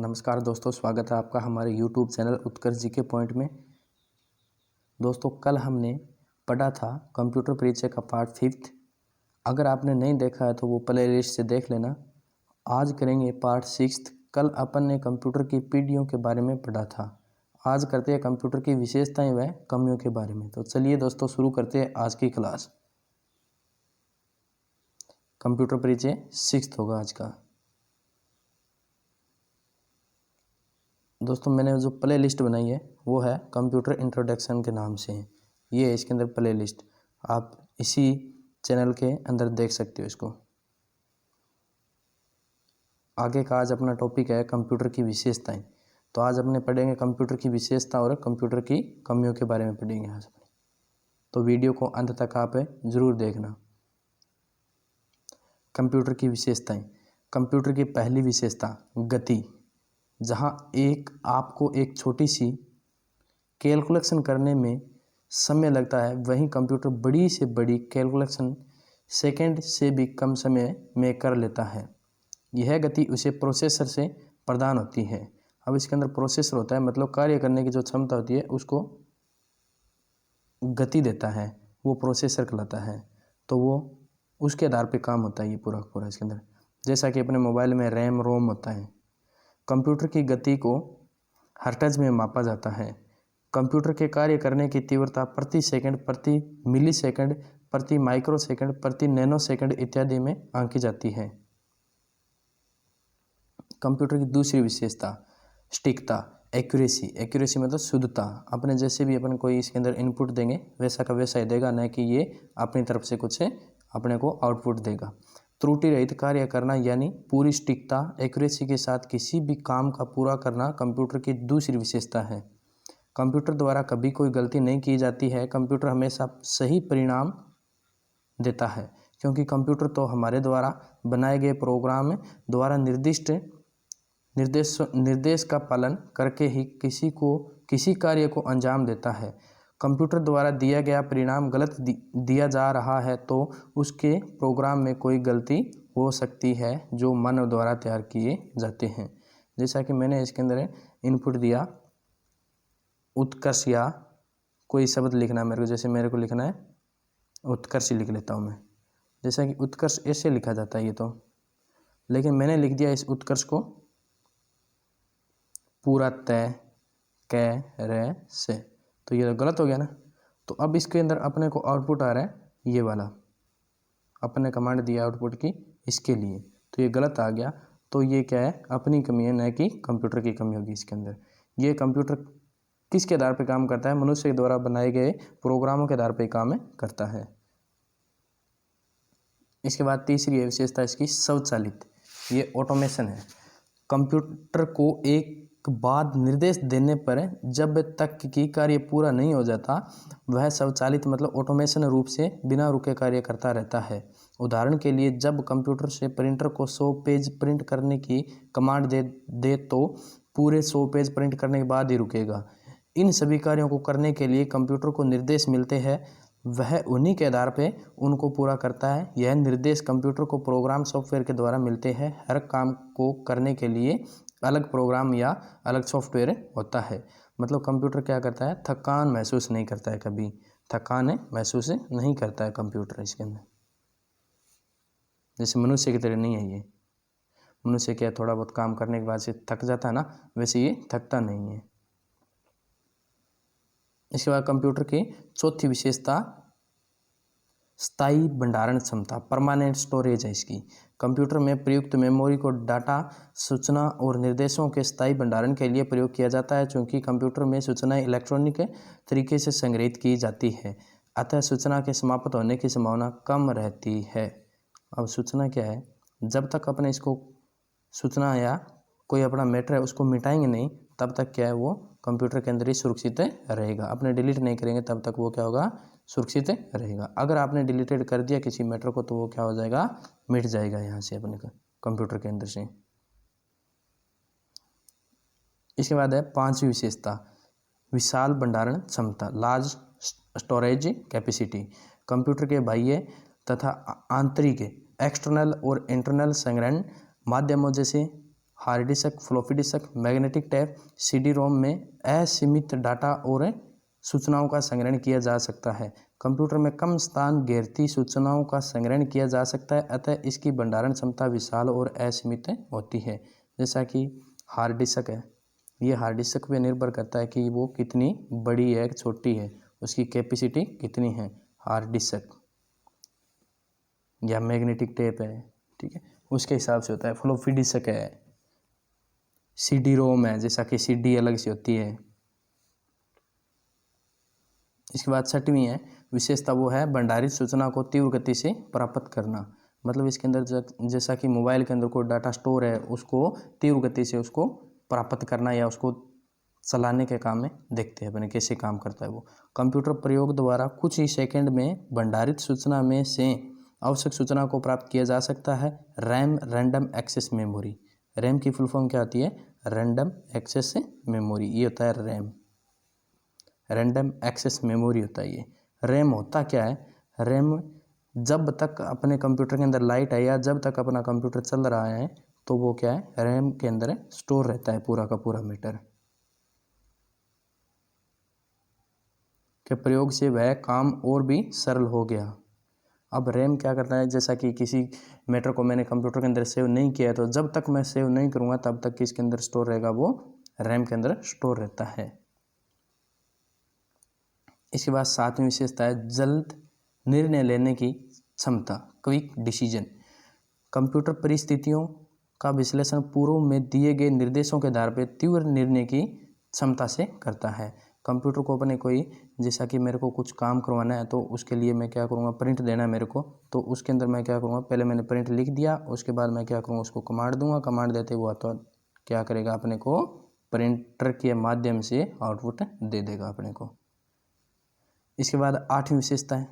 नमस्कार दोस्तों, स्वागत है आपका हमारे YouTube चैनल उत्कर्ष जी के पॉइंट में। दोस्तों, कल हमने पढ़ा था कंप्यूटर परिचय का पार्ट 5। अगर आपने नहीं देखा है तो वो प्ले लिस्ट से देख लेना। आज करेंगे पार्ट 6। कल अपन ने कंप्यूटर की पीढ़ियों के बारे में पढ़ा था। आज करते हैं कंप्यूटर की विशेषताएं व कमियों के बारे में। तो चलिए दोस्तों, शुरू करते हैं आज की क्लास। कंप्यूटर परिचय 6 होगा आज का। दोस्तों, मैंने जो प्ले लिस्ट बनाई है वो है कंप्यूटर इंट्रोडक्शन के नाम से है। ये है इसके अंदर प्ले लिस्ट, आप इसी चैनल के अंदर देख सकते हो इसको। आगे का आज अपना टॉपिक है कंप्यूटर की विशेषताएं। तो आज अपने पढ़ेंगे कंप्यूटर की विशेषता और कंप्यूटर की कमियों के बारे में पढ़ेंगे आज अपने। तो वीडियो को अंत तक आप जरूर देखना। कंप्यूटर की विशेषताएं। कंप्यूटर की पहली विशेषता गति। जहां आपको एक छोटी सी कैलकुलेशन करने में समय लगता है, वहीं कंप्यूटर बड़ी से बड़ी कैलकुलेशन सेकंड से भी कम समय में कर लेता है। यह गति उसे प्रोसेसर से प्रदान होती है। अब इसके अंदर प्रोसेसर होता है, मतलब कार्य करने की जो क्षमता होती है उसको गति देता है, वो प्रोसेसर कहलाता है। तो वो उसके आधार पे काम होता है ये पूरा इसके अंदर। जैसा कि अपने मोबाइल में रैम रोम होता है, कंप्यूटर की गति को हर्ट्ज में मापा जाता है। कंप्यूटर के कार्य करने की तीव्रता प्रति सेकंड, प्रति मिली सेकंड, प्रति माइक्रो सेकंड, प्रति नैनो सेकंड इत्यादि में आंकी जाती है। कंप्यूटर की दूसरी विशेषता सटीकता, एक्यूरेसी। एक्यूरेसी मतलब शुद्धता। अपने जैसे भी अपन कोई इसके अंदर इनपुट देंगे वैसा का वैसा ही देगा, न कि ये अपनी तरफ से कुछ अपने को आउटपुट देगा। त्रुटि रहित कार्य करना यानी पूरी सटीकता, एक्यूरेसी के साथ किसी भी काम का पूरा करना कंप्यूटर की दूसरी विशेषता है। कंप्यूटर द्वारा कभी कोई गलती नहीं की जाती है। कंप्यूटर हमेशा सही परिणाम देता है, क्योंकि कंप्यूटर तो हमारे द्वारा बनाए गए प्रोग्राम द्वारा निर्दिष्ट निर्देश का पालन करके ही किसी कार्य को अंजाम देता है। कंप्यूटर द्वारा दिया गया परिणाम गलत दिया जा रहा है तो उसके प्रोग्राम में कोई गलती हो सकती है जो मानव द्वारा तैयार किए जाते हैं। जैसा कि मैंने इसके अंदर इनपुट दिया उत्कर्ष, या कोई शब्द लिखना है मेरे को। जैसे मेरे को लिखना है उत्कर्ष, लिख लेता हूँ मैं। जैसा कि उत्कर्ष ऐसे लिखा जाता है ये तो, लेकिन मैंने लिख दिया इस उत्कर्ष को पूरा तय कै रे से, तो ये गलत हो गया ना। तो अब इसके अंदर अपने को आउटपुट आ रहा है ये वाला, अपने कमांड दिया आउटपुट की इसके लिए, तो ये गलत आ गया। तो ये क्या है, अपनी कमी है, न कि कंप्यूटर की कमी होगी इसके अंदर। ये कंप्यूटर किसके आधार पर काम करता है? मनुष्य के द्वारा बनाए गए प्रोग्रामों के आधार पर काम करता है। इसके बाद तीसरी विशेषता इसकी स्वचालित, ये ऑटोमेशन है। कंप्यूटर को एक बाद निर्देश देने पर जब तक कि कार्य पूरा नहीं हो जाता, वह स्वचालित मतलब ऑटोमेशन रूप से बिना रुके कार्य करता रहता है। उदाहरण के लिए, जब कंप्यूटर से प्रिंटर को 100 पेज प्रिंट करने की कमांड दे तो पूरे 100 पेज प्रिंट करने के बाद ही रुकेगा। इन सभी कार्यों को करने के लिए कंप्यूटर को निर्देश मिलते हैं, वह उन्हीं के आधार पे उनको पूरा करता है। यह निर्देश कंप्यूटर को प्रोग्राम सॉफ्टवेयर के द्वारा मिलते हैं। हर काम को करने के लिए अलग प्रोग्राम या अलग सॉफ्टवेयर होता है। मतलब कंप्यूटर क्या करता है, थकान महसूस नहीं करता है, कभी थकान महसूस नहीं करता है कंप्यूटर इसके अंदर। जैसे मनुष्य की तरह नहीं है ये। मनुष्य क्या थोड़ा बहुत काम करने के बाद से थक जाता है ना, वैसे ये थकता नहीं है। इसके बाद कंप्यूटर की चौथी विशेषता स्थायी भंडारण क्षमता, परमानेंट स्टोरेज है इसकी। कंप्यूटर में प्रयुक्त मेमोरी को डाटा, सूचना और निर्देशों के स्थायी भंडारण के लिए प्रयोग किया जाता है। चूंकि कंप्यूटर में सूचनाएं इलेक्ट्रॉनिक तरीके से संग्रहित की जाती है, अतः सूचना के समाप्त होने की संभावना कम रहती है। अब सूचना क्या है, जब तक अपने इसको सूचना या कोई अपना मैटर है उसको मिटाएंगे नहीं, तब तक क्या है वो कंप्यूटर के अंदर ही सुरक्षित रहेगा। अपने डिलीट नहीं करेंगे तब तक वो क्या होगा, सुरक्षित रहेगा। अगर आपने डिलीटेड कर दिया किसी मैटर को तो वो क्या हो जाएगा, मिट जाएगा यहाँ से अपने कंप्यूटर के अंदर से। इसके बाद है पांचवी विशेषता विशाल भंडारण क्षमता, लार्ज स्टोरेज कैपेसिटी। कंप्यूटर के बाह्य तथा आंतरिक एक्सटर्नल और इंटरनल संग्रहण माध्यमों जैसे hard disk, floppy disk, magnetic tape, CD ROM में असीमित डाटा और सूचनाओं का संग्रहण किया जा सकता है। कंप्यूटर में कम स्थान घेरती सूचनाओं का संग्रहण किया जा सकता है, अतः इसकी भंडारण क्षमता विशाल और असीमित होती है। जैसा कि हार्ड डिस्क है, ये हार्ड डिस्क पे निर्भर करता है कि वो कितनी बड़ी है छोटी है, उसकी कैपेसिटी कितनी है। हार्ड डिस्क या मैग्नेटिक टेप है, ठीक है, उसके हिसाब से होता है। फ्लॉपी डिस्क है, सीडी रोम है, जैसा कि सीडी अलग से होती है। इसके बाद छठवीं है विशेषता, वो है भंडारित सूचना को तीव्र गति से प्राप्त करना। मतलब इसके अंदर जैसा कि मोबाइल के अंदर कोई डाटा स्टोर है, उसको तीव्र गति से उसको प्राप्त करना या उसको चलाने के काम में देखते हैं अपने कैसे काम करता है वो। कंप्यूटर प्रयोग द्वारा कुछ ही सेकंड में भंडारित सूचना में से आवश्यक सूचना को प्राप्त किया जा सकता है। RAM, random access memory. RAM की फुल फॉर्म क्या आती है? रैंडम एक्सेस मेमोरी, ये होता है रैम। रैंडम एक्सेस मेमोरी होता है ये। रैम होता क्या है? रैम जब तक अपने कंप्यूटर के अंदर लाइट है या जब तक अपना कंप्यूटर चल रहा है तो वो क्या है? रैम के अंदर स्टोर रहता है पूरा का पूरा मैटर के प्रयोग से वह काम और भी सरल हो गया। अब रैम क्या करता है? जैसा कि किसी मैटर को मैंने कंप्यूटर के अंदर सेव नहीं किया है तो जब तक मैं सेव नहीं करूँगा तब तक किसके अंदर स्टोर रहेगा? वो रैम के अंदर स्टोर रहता है। इसके बाद सातवीं विशेषता है जल्द निर्णय लेने की क्षमता, क्विक डिसीजन। कंप्यूटर परिस्थितियों का विश्लेषण पूर्व में दिए गए निर्देशों के आधार पर तीव्र निर्णय की क्षमता से करता है। कंप्यूटर को अपने कोई, जैसा कि मेरे को कुछ काम करवाना है तो उसके लिए मैं क्या करूँगा? प्रिंट देना है मेरे को, तो उसके अंदर मैं क्या करूँगा? पहले मैंने प्रिंट लिख दिया, उसके बाद मैं क्या करूँगा? उसको कमांड दूंगा, कमांड देते हुआ तो क्या करेगा? अपने को प्रिंटर के माध्यम से आउटपुट दे देगा अपने को। इसके बाद आठवीं विशेषता है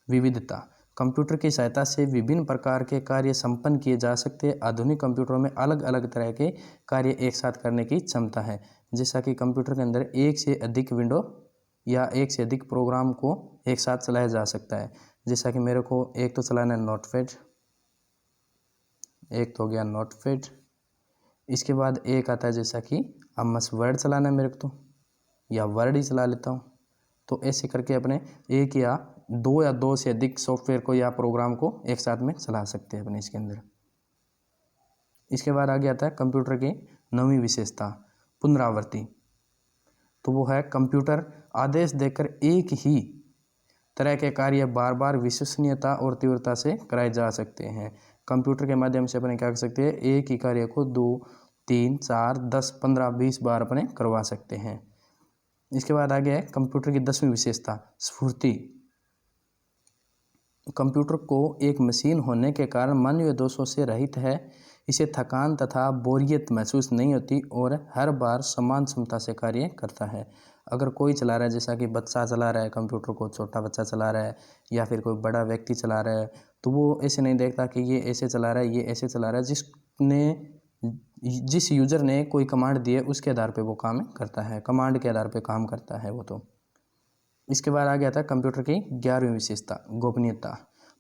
विविधता। कंप्यूटर की सहायता से विभिन्न प्रकार के कार्य संपन्न किए जा सकते हैं। आधुनिक कंप्यूटरों में अलग अलग तरह के कार्य एक साथ करने की क्षमता है। जैसा कि कंप्यूटर के अंदर एक से अधिक विंडो या एक से अधिक प्रोग्राम को एक साथ चलाया जा सकता है। जैसा कि मेरे को एक तो चलाना है नोटपैड, एक तो हो गया नोटपैड। इसके बाद एक आता है जैसा कि अब मस वर्ड चलाना है मेरे को, तो या वर्ड ही चला लेता हूँ। तो ऐसे करके अपने एक या दो से अधिक सॉफ्टवेयर को या प्रोग्राम को एक साथ में चला सकते हैं अपने इसके अंदर। इसके बाद आगे आता है कंप्यूटर की नवीं विशेषता पुनरावृत्ति। तो वो है कंप्यूटर आदेश देकर एक ही तरह के कार्य बार बार विश्वसनीयता और तीव्रता से कराए जा सकते हैं। कंप्यूटर के माध्यम से अपने क्या कर सकते हैं? एक ही कार्य को 2, 3, 4, 10, 15, 20 बार अपने करवा सकते हैं। इसके बाद आगे है कंप्यूटर की 10वीं विशेषता स्फूर्ति। कंप्यूटर को एक मशीन होने के कारण मानवीय दोषों से रहित है। इसे थकान तथा बोरियत महसूस नहीं होती और हर बार समान क्षमता से कार्य करता है। अगर कोई चला रहा है, जैसा कि बच्चा चला रहा है कंप्यूटर को, छोटा बच्चा चला रहा है या फिर कोई बड़ा व्यक्ति चला रहा है, तो वो ऐसे नहीं देखता कि ये ऐसे चला रहा है, ये ऐसे चला रहा है। जिस यूज़र ने कोई कमांड दी है उसके आधार पे वो काम करता है, कमांड के आधार पे काम करता है वो तो। इसके बाद आ गया था कंप्यूटर की 11वीं विशेषता गोपनीयता।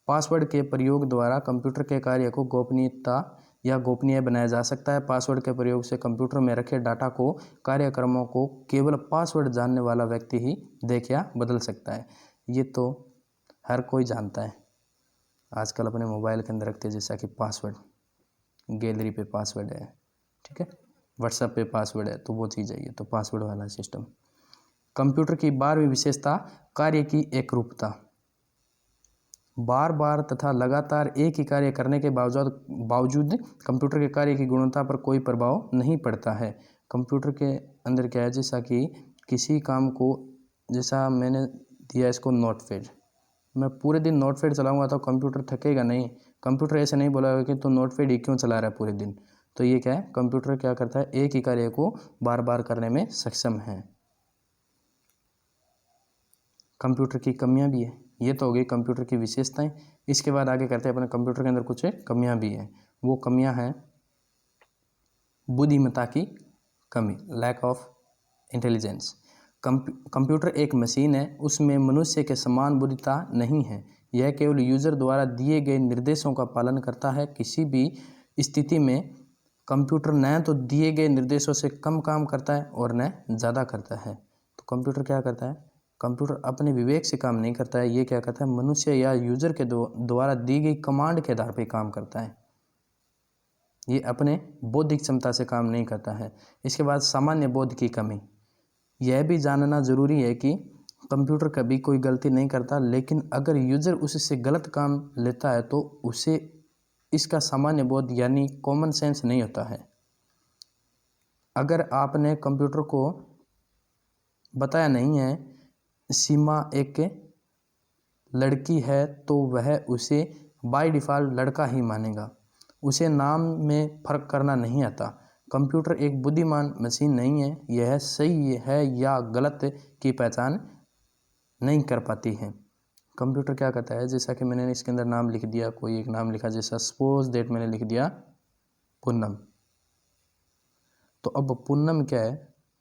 पासवर्ड के प्रयोग द्वारा कंप्यूटर के कार्य को गोपनीय बनाया जा सकता है। पासवर्ड के प्रयोग से कंप्यूटर में रखे डाटा को, कार्यक्रमों को केवल पासवर्ड जानने वाला व्यक्ति ही देख या बदल सकता है। ये तो हर कोई जानता है, आजकल अपने मोबाइल के अंदर रखते हैं, जैसा कि पासवर्ड, गैलरी पे पासवर्ड है, ठीक है, व्हाट्सएप पे पासवर्ड है, तो वो चीज़ है ये तो पासवर्ड वाला सिस्टम। कंप्यूटर की 12वीं विशेषता कार्य की एकरूपता। बार बार तथा लगातार एक ही कार्य करने के बावजूद कंप्यूटर के कार्य की गुणवत्ता पर कोई प्रभाव नहीं पड़ता है। कंप्यूटर के अंदर क्या है, जैसा कि किसी काम को, जैसा मैंने दिया इसको नोटपैड, मैं पूरे दिन नोटपैड चलाऊंगा तो कंप्यूटर थकेगा नहीं। कंप्यूटर ऐसे नहीं बोलेगा कि तू नोटपैड ही क्यों चला रहा है पूरे दिन। तो ये क्या है, कंप्यूटर क्या करता है? एक ही कार्य को बार बार करने में सक्षम है। कंप्यूटर की कमियां भी है। ये तो हो गई कंप्यूटर की विशेषताएं। इसके बाद आगे करते हैं अपने कंप्यूटर के अंदर कुछ कमियां भी हैं। वो कमियां हैं बुद्धिमत्ता की कमी, लैक ऑफ इंटेलिजेंस। कंप्यूटर एक मशीन है, उसमें मनुष्य के समान बुद्धिमत्ता नहीं है। यह केवल यूजर द्वारा दिए गए निर्देशों का पालन करता है। किसी भी स्थिति में कंप्यूटर न तो दिए गए निर्देशों से कम काम करता है और न ज़्यादा करता है। तो कंप्यूटर क्या करता है, कंप्यूटर अपने विवेक से काम नहीं करता है, ये क्या करता है, मनुष्य या यूजर के द्वारा दी गई कमांड के आधार पर काम करता है। ये अपने बौद्धिक क्षमता से काम नहीं करता है। इसके बाद सामान्य बोध की कमी। यह भी जानना जरूरी है कि कंप्यूटर कभी कोई गलती नहीं करता, लेकिन अगर यूजर उससे गलत काम लेता है तो उसे इसका सामान्य बोध यानी कॉमन सेंस नहीं होता है। अगर आपने कंप्यूटर को बताया नहीं है सीमा एक लड़की है तो वह उसे बाय डिफ़ॉल्ट लड़का ही मानेगा। उसे नाम में फ़र्क करना नहीं आता। कंप्यूटर एक बुद्धिमान मशीन नहीं है, यह सही है या गलत की पहचान नहीं कर पाती है। कंप्यूटर क्या करता है, जैसा कि मैंने इसके अंदर नाम लिख दिया, कोई एक नाम लिखा, जैसा सपोज दैट मैंने लिख दिया पूनम। तो अब पूनम क्या है,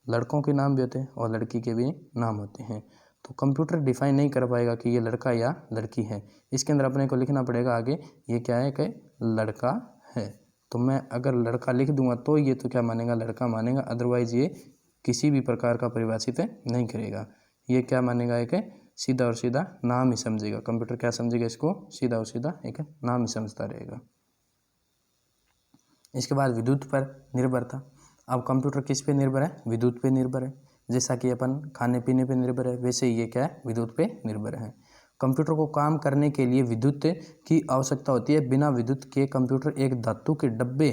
लड़कों के नाम भी होते हैं और लड़की के भी नाम होते हैं। तो कंप्यूटर डिफाइन नहीं कर पाएगा कि ये लड़का या लड़की है। इसके अंदर अपने को लिखना पड़ेगा आगे ये क्या है कि लड़का है। तो मैं अगर लड़का लिख दूंगा तो ये तो क्या मानेगा, लड़का मानेगा, अदरवाइज ये किसी भी प्रकार का परिभाषित नहीं करेगा। ये क्या मानेगा, एक सीधा और सीधा नाम ही समझेगा। कंप्यूटर क्या समझेगा, इसको सीधा और सीधा एक नाम ही समझता रहेगा। इसके बाद विद्युत पर निर्भरता। अब कंप्यूटर किस पे निर्भर है, विद्युत पे निर्भर है। जैसा कि अपन खाने पीने पे निर्भर है, वैसे ये क्या है, विद्युत पे निर्भर है। कंप्यूटर को काम करने के लिए विद्युत की आवश्यकता होती है। बिना विद्युत के कंप्यूटर एक धातु के डब्बे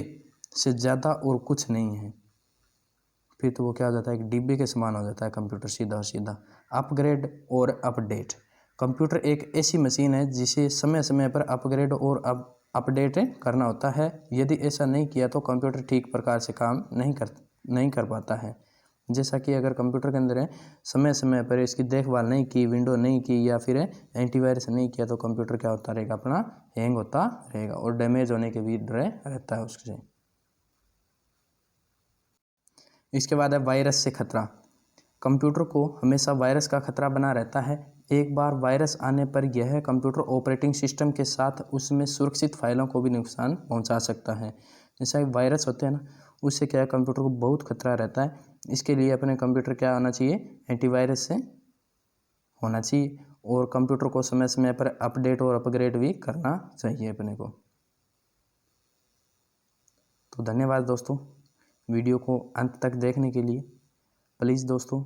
से ज़्यादा और कुछ नहीं है। फिर तो वो क्या हो जाता है, एक डिब्बे के समान हो जाता है कंप्यूटर, सीधा और सीधा। अपग्रेड और अपडेट। कंप्यूटर एक ऐसी मशीन है जिसे समय समय पर अपग्रेड और अपडेट करना होता है। यदि ऐसा नहीं किया तो कंप्यूटर ठीक प्रकार से काम नहीं कर पाता है। जैसा कि अगर कंप्यूटर के अंदर समय समय पर इसकी देखभाल नहीं की, विंडो नहीं की या फिर एंटीवायरस नहीं किया तो कंप्यूटर क्या होता रहेगा, अपना हैंग होता रहेगा और डैमेज होने के भी डर रहता है उससे। इसके बाद है वायरस से खतरा। कंप्यूटर को हमेशा वायरस का खतरा बना रहता है। एक बार वायरस आने पर यह कंप्यूटर ऑपरेटिंग सिस्टम के साथ उसमें सुरक्षित फाइलों को भी नुकसान पहुंचा सकता है। जैसा वायरस होते हैं ना, उससे क्या है, कंप्यूटर को बहुत खतरा रहता है। इसके लिए अपने कंप्यूटर क्या होना चाहिए, एंटीवायरस से होना चाहिए और कंप्यूटर को समय समय पर अपडेट और अपग्रेड भी करना चाहिए अपने को। तो धन्यवाद दोस्तों, वीडियो को अंत तक देखने के लिए। प्लीज़ दोस्तों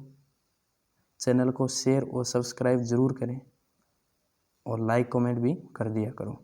चैनल को शेयर और सब्सक्राइब ज़रूर करें और लाइक कमेंट भी कर दिया करो।